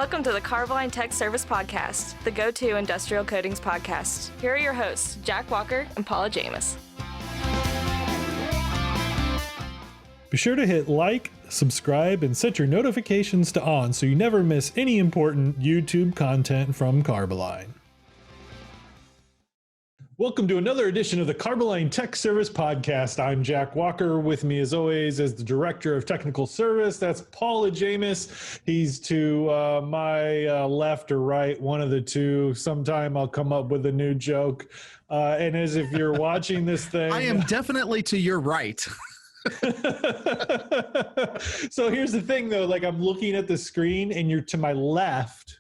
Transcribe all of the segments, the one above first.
Welcome to the Carboline Tech Service Podcast, the go-to industrial coatings podcast. Here are your hosts, Jack Walker and Paula Atzemis. Be sure to hit like, subscribe, and set your notifications to on so you never miss any important YouTube content from Carboline. Welcome to another edition of the Carboline Tech Service Podcast. I'm Jack Walker. With me, as always, as the Director of Technical Service, that's Paul Atzemis. He's to my left or right, one of the two. Sometime I'll come up with a new joke. And as if you're watching this thing... I am definitely to your right. So here's the thing, though. Like, I'm looking at the screen, and you're to my left.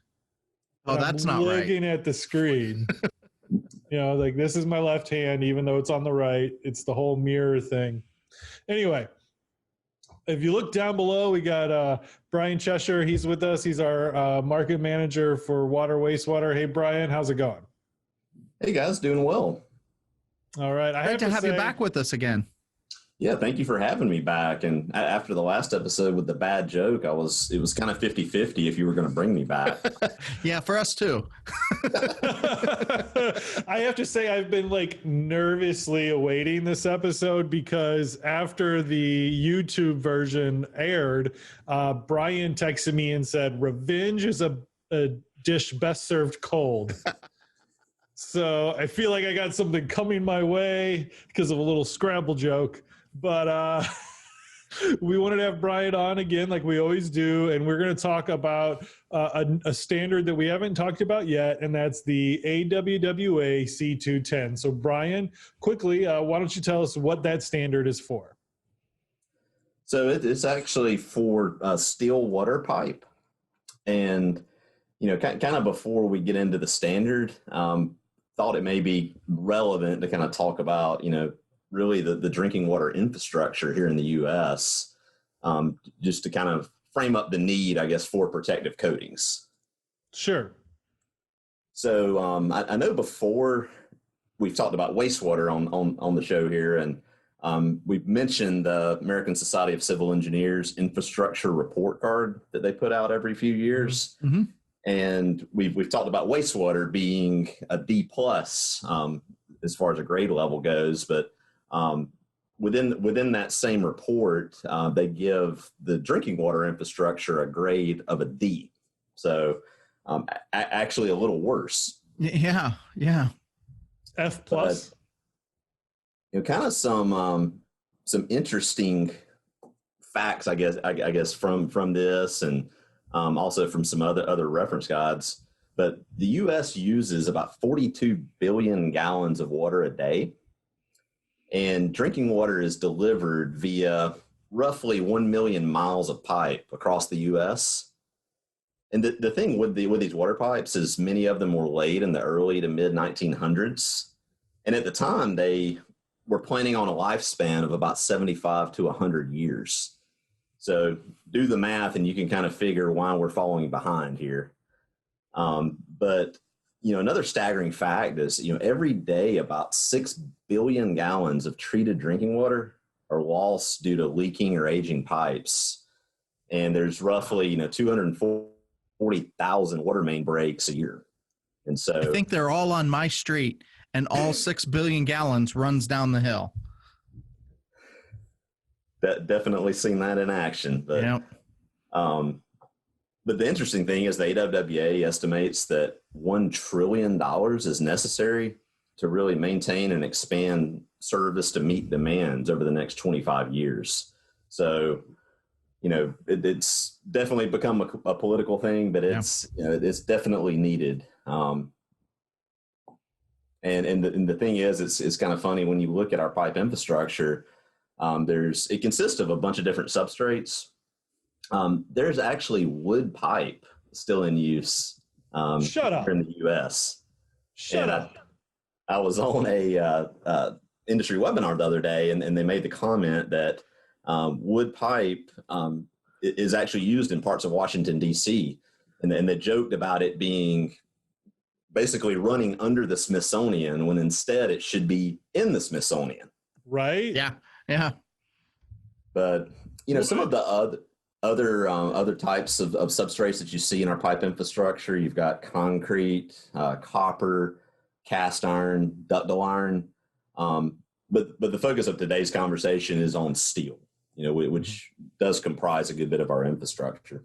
Oh, that's not right. Looking at the screen. You know, like, this is my left hand, even though it's on the right. It's the whole mirror thing. Anyway, if you look down below, we got Brian Cheshire. He's with us. He's our market manager for water, wastewater. Hey, Brian, how's it going? Hey, guys, doing well. All right. Great to have you back with us again. Yeah, thank you for having me back. And after the last episode with the bad joke, it was kind of 50-50 if you were going to bring me back. Yeah, for us too. I have to say, I've been like nervously awaiting this episode because after the YouTube version aired, Brian texted me and said, "Revenge is a dish best served cold." So I feel like I got something coming my way because of a little Scrabble joke. But we wanted to have Brian on again like we always do, and we're going to talk about a standard that we haven't talked about yet, and that's the AWWA C210. So Brian, quickly, why don't you tell us what that standard is for? So it's actually for steel water pipe. And, you know, kind of before we get into the standard, thought it may be relevant to kind of talk about, you know, really the drinking water infrastructure here in the U.S., just to kind of frame up the need, I guess, for protective coatings. Sure. So I know before we've talked about wastewater on the show here, and we've mentioned the American Society of Civil Engineers infrastructure report card that they put out every few years. Mm-hmm. And we've talked about wastewater being a D+ as far as a grade level goes, but within that same report, they give the drinking water infrastructure a grade of a D. So actually a little worse. Yeah. F+. You know, kind of some interesting facts, I guess from this, and also from some other reference guides. But the U.S. uses about 42 billion gallons of water a day. And drinking water is delivered via roughly 1 million miles of pipe across the U.S. And the thing with these water pipes is many of them were laid in the early to mid 1900s. And at the time, they were planning on a lifespan of about 75 to 100 years. So do the math and you can kind of figure why we're falling behind here. But, you know, another staggering fact is, you know, every day about 6 billion gallons of treated drinking water are lost due to leaking or aging pipes. And there's roughly, you know, 240,000 water main breaks a year. And so I think they're all on my street, and all 6 billion gallons runs down the hill. Definitely seen that in action. But, yep. But the interesting thing is the AWWA estimates that $1 trillion is necessary to really maintain and expand service to meet demands over the next 25 years. So, you know, it's definitely become a political thing, but it's, you know, it's definitely needed. And the thing is, it's kind of funny when you look at our pipe infrastructure, it consists of a bunch of different substrates. There's actually wood pipe still in use Shut up. here in the U.S. Shut up. I was on a industry webinar the other day, and they made the comment that wood pipe is actually used in parts of Washington, D.C., and they joked about it being basically running under the Smithsonian when instead it should be in the Smithsonian. Right? Yeah. But, you know, some of the other... Other types of substrates that you see in our pipe infrastructure, you've got concrete, copper, cast iron, ductile iron. But the focus of today's conversation is on steel, which does comprise a good bit of our infrastructure.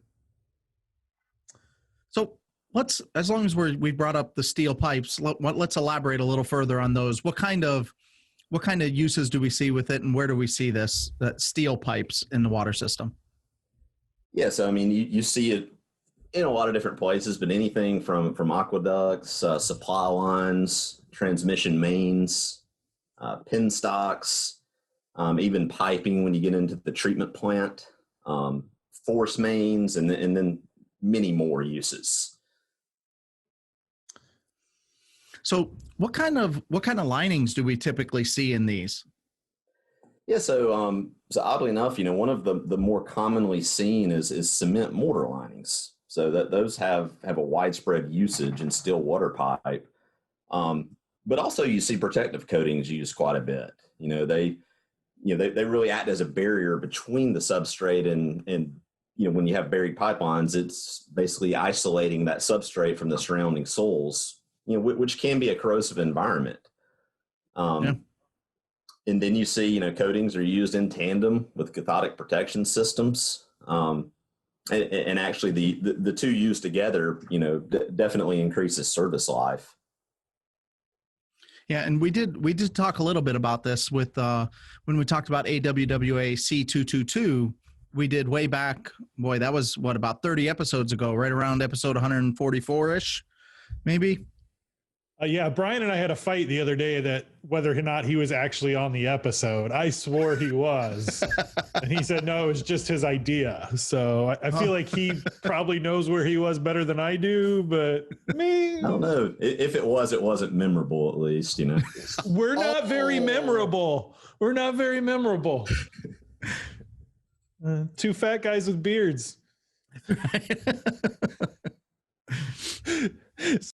So as long as we brought up the steel pipes, let's elaborate a little further on those. What kind of uses do we see with it, and where do we see that steel pipes in the water system? Yeah, so I mean, you see it in a lot of different places, but anything from aqueducts, supply lines, transmission mains, penstocks, even piping when you get into the treatment plant, force mains, and then many more uses. So what kind of linings do we typically see in these? Yeah, so oddly enough, one of the more commonly seen is cement mortar linings. So that those have a widespread usage in still water pipe. But also you see protective coatings used quite a bit. They really act as a barrier between the substrate and when you have buried pipelines, it's basically isolating that substrate from the surrounding soils, which can be a corrosive environment. Yeah. And then you see, coatings are used in tandem with cathodic protection systems. And actually the two used together, definitely increases service life. Yeah, and we did talk a little bit about this with when we talked about AWWA C210. We did way back, that was about 30 episodes ago, right around episode 144-ish, maybe. Yeah, Brian and I had a fight the other day that whether or not he was actually on the episode. I swore he was. And he said, no, it was just his idea. So I feel like he probably knows where he was better than I do, but me. I don't know. If it wasn't memorable, at least, We're not very memorable. We're not very memorable. Two fat guys with beards.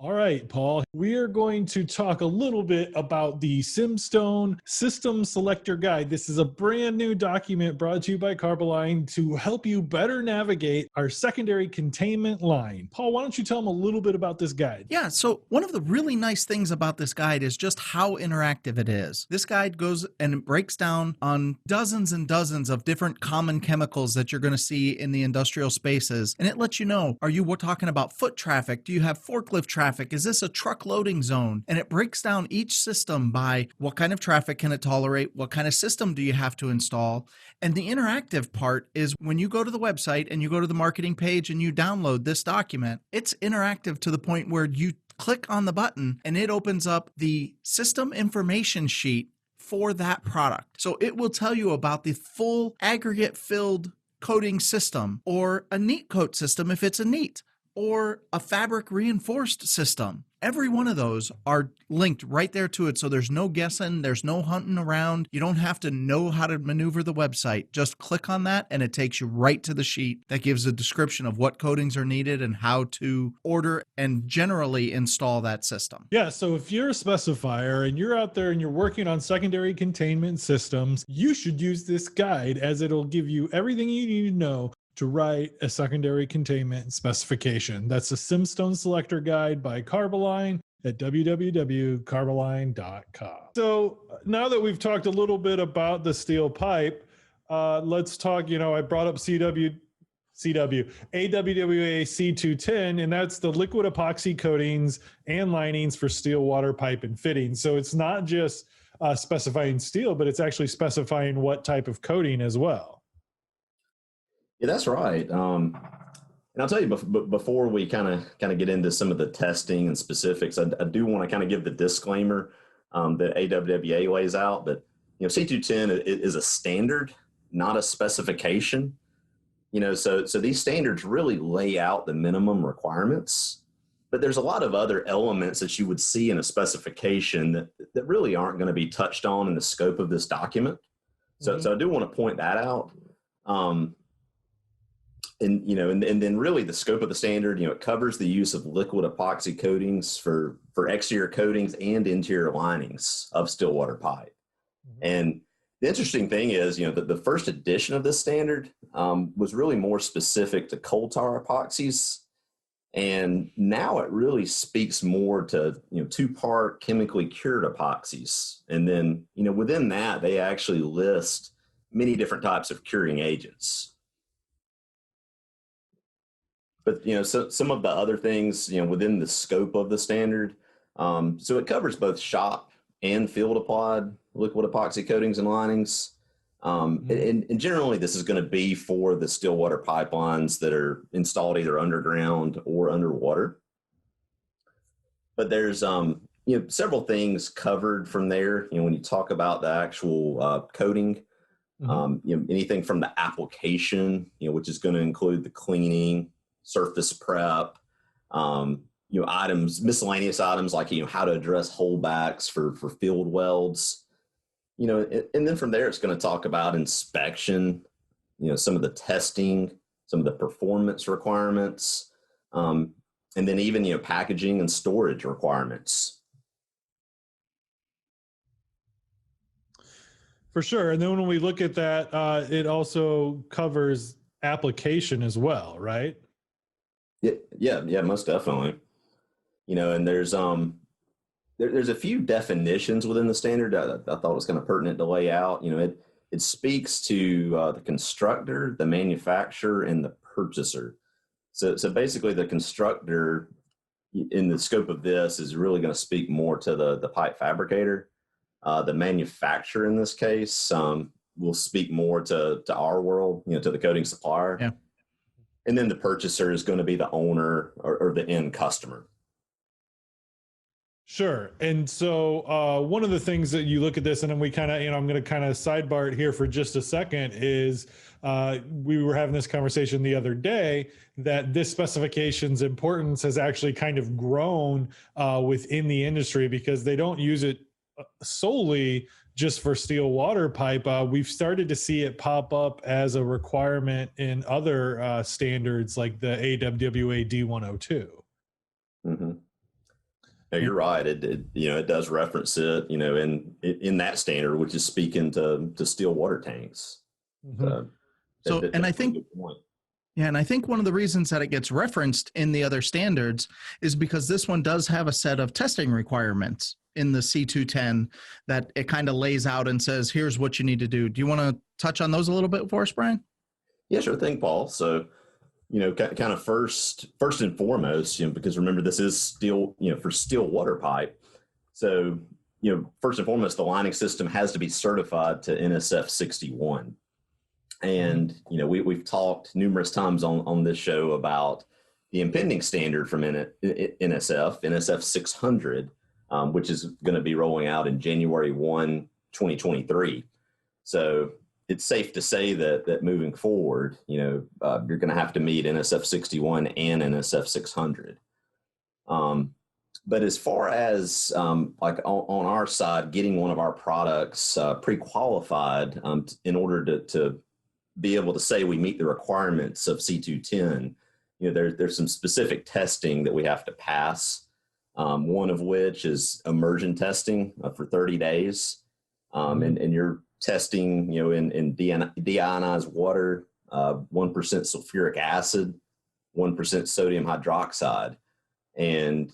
All right, Paul, we are going to talk a little bit about the Simstone System Selector Guide. This is a brand new document brought to you by Carboline to help you better navigate our secondary containment line. Paul, why don't you tell them a little bit about this guide? Yeah, so one of the really nice things about this guide is just how interactive it is. This guide goes and it breaks down on dozens and dozens of different common chemicals that you're going to see in the industrial spaces. And it lets you know, are you talking about foot traffic? Do you have forklift traffic? Is this a truck loading zone? And it breaks down each system by what kind of traffic can it tolerate? What kind of system do you have to install? And the interactive part is when you go to the website and you go to the marketing page and you download this document, it's interactive to the point where you click on the button and it opens up the system information sheet for that product. So it will tell you about the full aggregate filled coating system, or a neat coat system if it's a neat, or a fabric reinforced system. Every one of those are linked right there to it. So there's no guessing, there's no hunting around. You don't have to know how to maneuver the website. Just click on that and it takes you right to the sheet that gives a description of what coatings are needed and how to order and generally install that system. Yeah, so if you're a specifier and you're out there and you're working on secondary containment systems, you should use this guide, as it'll give you everything you need to know to write a secondary containment specification. That's the Simstone Selector Guide by Carboline at www.carboline.com. So now that we've talked a little bit about the steel pipe, let's talk, I brought up AWWA C210, and that's the liquid epoxy coatings and linings for steel water pipe and fittings. So it's not just specifying steel, but it's actually specifying what type of coating as well. Yeah, that's right. And I'll tell you, before we kind of get into some of the testing and specifics, I do want to kind of give the disclaimer that AWWA lays out. But C210 is a standard, not a specification. So these standards really lay out the minimum requirements. But there's a lot of other elements that you would see in a specification that really aren't going to be touched on in the scope of this document. So I do want to point that out. And then really the scope of the standard, it covers the use of liquid epoxy coatings for exterior coatings and interior linings of still water pipe. And The interesting thing is, that the first edition of this standard was really more specific to coal tar epoxies. And now it really speaks more to, 2-part chemically cured epoxies. And then, within that, they actually list many different types of curing agents. But, so some of the other things, within the scope of the standard, so it covers both shop and field applied liquid epoxy coatings and linings. And generally, this is going to be for the still water pipelines that are installed either underground or underwater. But there's, several things covered from there. When you talk about the actual coating, anything from the application, which is going to include the cleaning, surface prep, items, miscellaneous items like, how to address holdbacks for field welds. And then from there, it's going to talk about inspection, some of the testing, some of the performance requirements, and then even, packaging and storage requirements. For sure. And then when we look at that, it also covers application as well, right? Yeah, most definitely. And there's a few definitions within the standard that I thought was kind of pertinent to lay out. It speaks to the constructor, the manufacturer, and the purchaser. So basically, the constructor in the scope of this is really going to speak more to the pipe fabricator. The manufacturer in this case will speak more to our world, to the coating supplier. Yeah. And then the purchaser is going to be the owner or the end customer. Sure. And so one of the things that you look at this, and then we kind of, I'm going to kind of sidebar it here for just a second, is we were having this conversation the other day that this specification's importance has actually kind of grown within the industry because they don't use it solely just for steel water pipe. We've started to see it pop up as a requirement in other standards like the AWWA C210. Mm-hmm. No, you're right. It does reference it, in that standard, which is speaking to steel water tanks. Mm-hmm. And I think one of the reasons that it gets referenced in the other standards is because this one does have a set of testing requirements in the C210 that it kind of lays out and says, here's what you need to do. Do you want to touch on those a little bit for us, Brian? Yeah, sure thing, Paul. So, kind of first and foremost, because remember, this is steel, for steel water pipe. So, first and foremost, the lining system has to be certified to NSF 61. And, we've talked numerous times on this show about the impending standard from NSF 600, which is going to be rolling out in January 1, 2023. So it's safe to say that moving forward, you're going to have to meet NSF 61 and NSF 600. But as far as like on our side, getting one of our products pre-qualified in order to be able to say we meet the requirements of C210, there's some specific testing that we have to pass. One of which is immersion testing for 30 days. And you're testing, in deionized water, 1% sulfuric acid, 1% sodium hydroxide. And,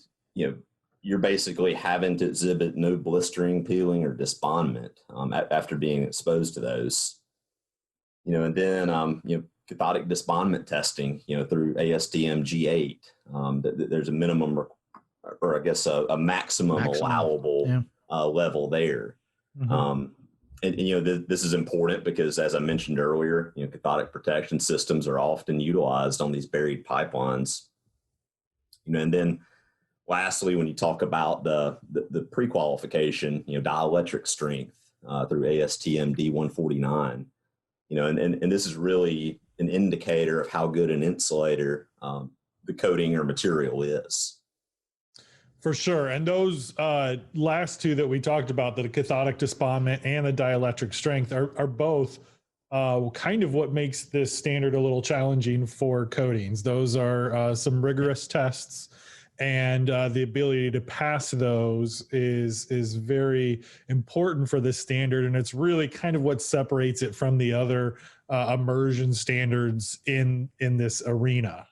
you're basically having to exhibit no blistering, peeling, or disbondment after being exposed to those. And then, cathodic disbondment testing, through ASTM G8. There's a minimum or I guess a maximum allowable level there. Mm-hmm. And this is important because, as I mentioned earlier, cathodic protection systems are often utilized on these buried pipelines. And then lastly, when you talk about the pre-qualification, dielectric strength through ASTM D149, and this is really an indicator of how good an insulator the coating or material is. For sure. And those last two that we talked about, the cathodic disbondment and the dielectric strength, are both kind of what makes this standard a little challenging for coatings. Those are some rigorous tests. and the ability to pass those is very important for this standard, and it's really kind of what separates it from the other immersion standards in this arena.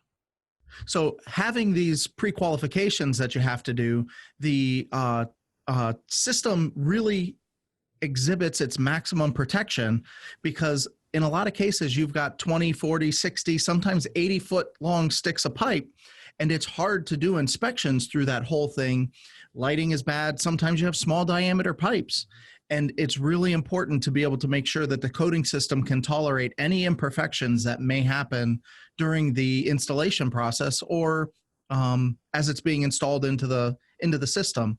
So having these pre-qualifications that you have to do, the system really exhibits its maximum protection, because in a lot of cases you've got 20, 40, 60, sometimes 80-foot long sticks of pipe, and it's hard to do inspections through that whole thing. Lighting is bad. Sometimes you have small diameter pipes, and it's really important to be able to make sure that the coating system can tolerate any imperfections that may happen during the installation process, or as it's being installed into the system.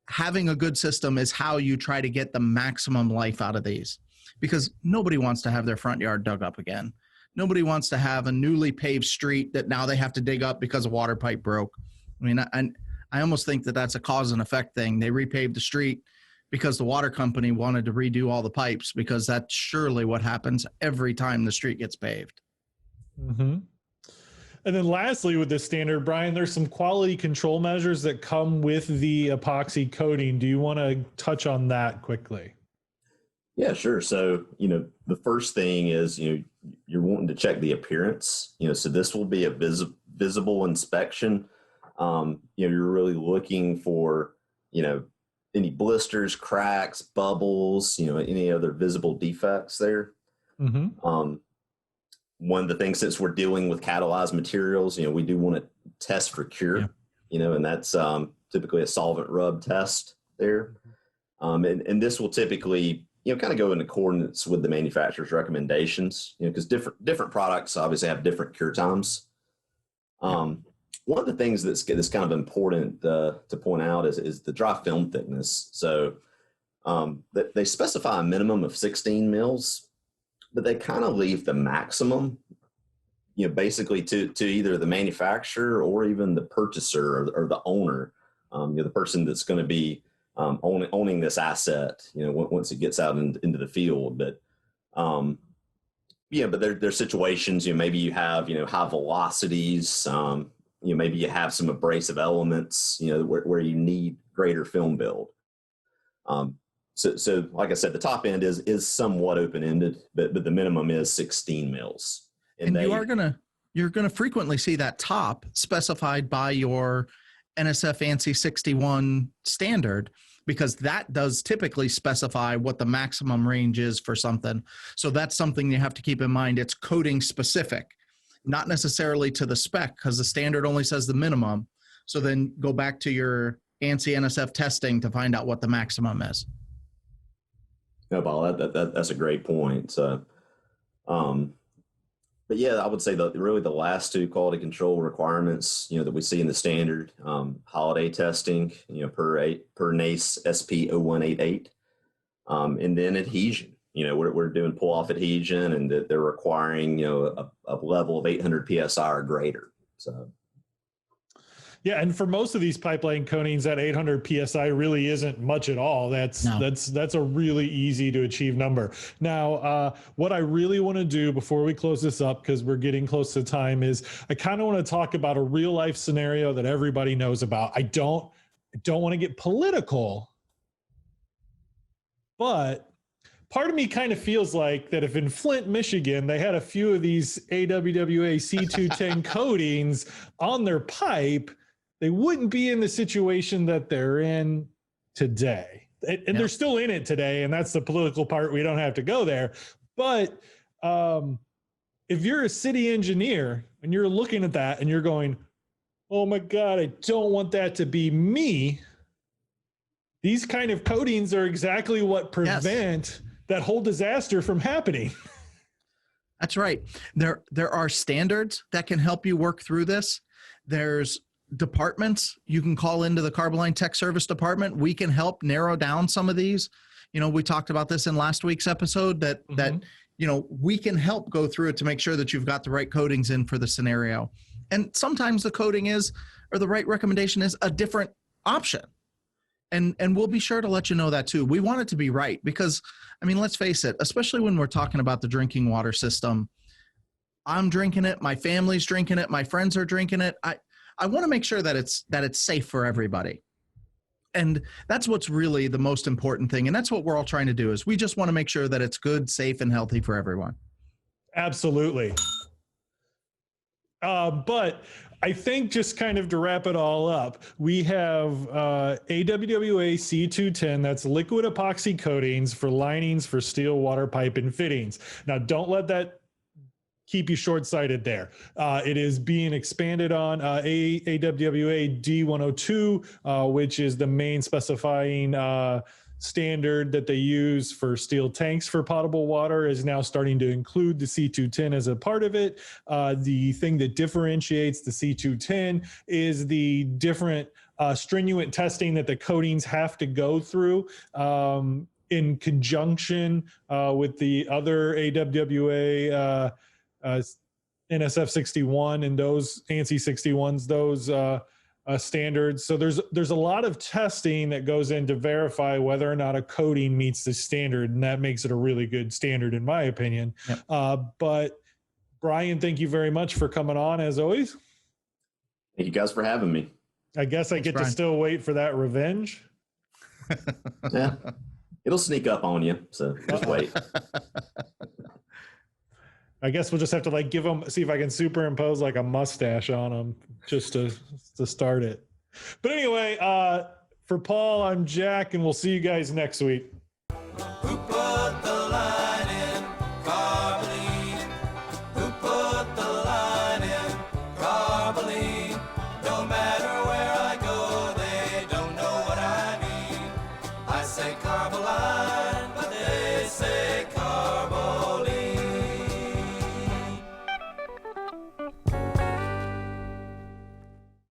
Having a good system is how you try to get the maximum life out of these, because nobody wants to have their front yard dug up again. Nobody wants to have a newly paved street that now they have to dig up because a water pipe broke. I mean, I almost think that that's a cause and effect thing. They repaved the street because the water company wanted to redo all the pipes, because that's surely what happens every time the street gets paved. Mm-hmm. And then lastly, with this standard, Brian, there's some quality control measures that come with the epoxy coating. Do you want to touch on that quickly? Yeah, sure. So, the first thing is, you're wanting to check the appearance, so this will be a visible inspection. You're really looking for, any blisters, cracks, bubbles, any other visible defects there. Mm-hmm. One of the things, since we're dealing with catalyzed materials, we do want to test for cure, and that's typically a solvent rub test there. And this will typically, kind of go in accordance with the manufacturer's recommendations, because different products obviously have different cure times. One of the things that's kind of important to point out is the dry film thickness. So they specify a minimum of 16 mils, but they kind of leave the maximum, basically to either the manufacturer or even the purchaser or the owner, the person that's going to be owning this asset, once it gets out into the field. But but there's situations, maybe you have, high velocities, maybe you have some abrasive elements, where you need greater film build. So like I said, the top end is somewhat open-ended, but the minimum is 16 mils. And you're gonna frequently see that top specified by your NSF ANSI 61 standard, because that does typically specify what the maximum range is for something. So that's something you have to keep in mind. It's coating specific, not necessarily to the spec, because the standard only says the minimum. So then go back to your ANSI NSF testing to find out what the maximum is. No, Paul, that's a great point. So, but yeah, I would say really the last two quality control requirements, that we see in the standard, holiday testing, per NACE SP 0188, and then adhesion. We're doing pull-off adhesion, and they're requiring, a level of 800 PSI or greater. So. Yeah, and for most of these pipeline coatings, that 800 PSI really isn't much at all. That's a really easy to achieve number. Now, what I really want to do before we close this up, because we're getting close to time, is I kind of want to talk about a real life scenario that everybody knows about. I don't want to get political, but part of me kind of feels like that if in Flint, Michigan, they had a few of these AWWA C210 coatings on their pipe, they wouldn't be in the situation that they're in today. And they're still in it today, and that's the political part. We don't have to go there. But if you're a city engineer and you're looking at that and you're going, oh my God, I don't want that to be me. These kind of coatings are exactly what prevent that whole disaster from happening. That's right. There are standards that can help you work through this. There's departments you can call into the Carboline Tech Service Department. We can help narrow down some of these. We talked about this in last week's episode that we can help go through it to make sure that you've got the right coatings in for the scenario. And sometimes the coating or the right recommendation is a different option. And we'll be sure to let you know that too. We want it to be right, because, let's face it, especially when we're talking about the drinking water system, I'm drinking it, my family's drinking it, my friends are drinking it. I want to make sure that it's safe for everybody. And that's what's really the most important thing. And that's what we're all trying to do, is we just want to make sure that it's good, safe, and healthy for everyone. Absolutely. But I think, just kind of to wrap it all up, we have AWWA C210, that's liquid epoxy coatings for linings for steel, water pipe, and fittings. Now, don't let that keep you short-sighted there. It is being expanded on AWWA D102, which is the main specifying standard that they use for steel tanks for potable water, is now starting to include the C210 as a part of it. The thing that differentiates the C210 is the different stringent testing that the coatings have to go through in conjunction with the other AWWA NSF 61 and those ANSI 61s, those standards. So there's a lot of testing that goes in to verify whether or not a coating meets the standard, and that makes it a really good standard, in my opinion. Yep. But Brian, thank you very much for coming on, as always. Thank you guys for having me. I guess I get Brian to still wait for that revenge. Yeah, it'll sneak up on you, so just wait. I guess we'll just have to like give them, see if I can superimpose like a mustache on them just to start it. But anyway, for Paul, I'm Jack, and we'll see you guys next week.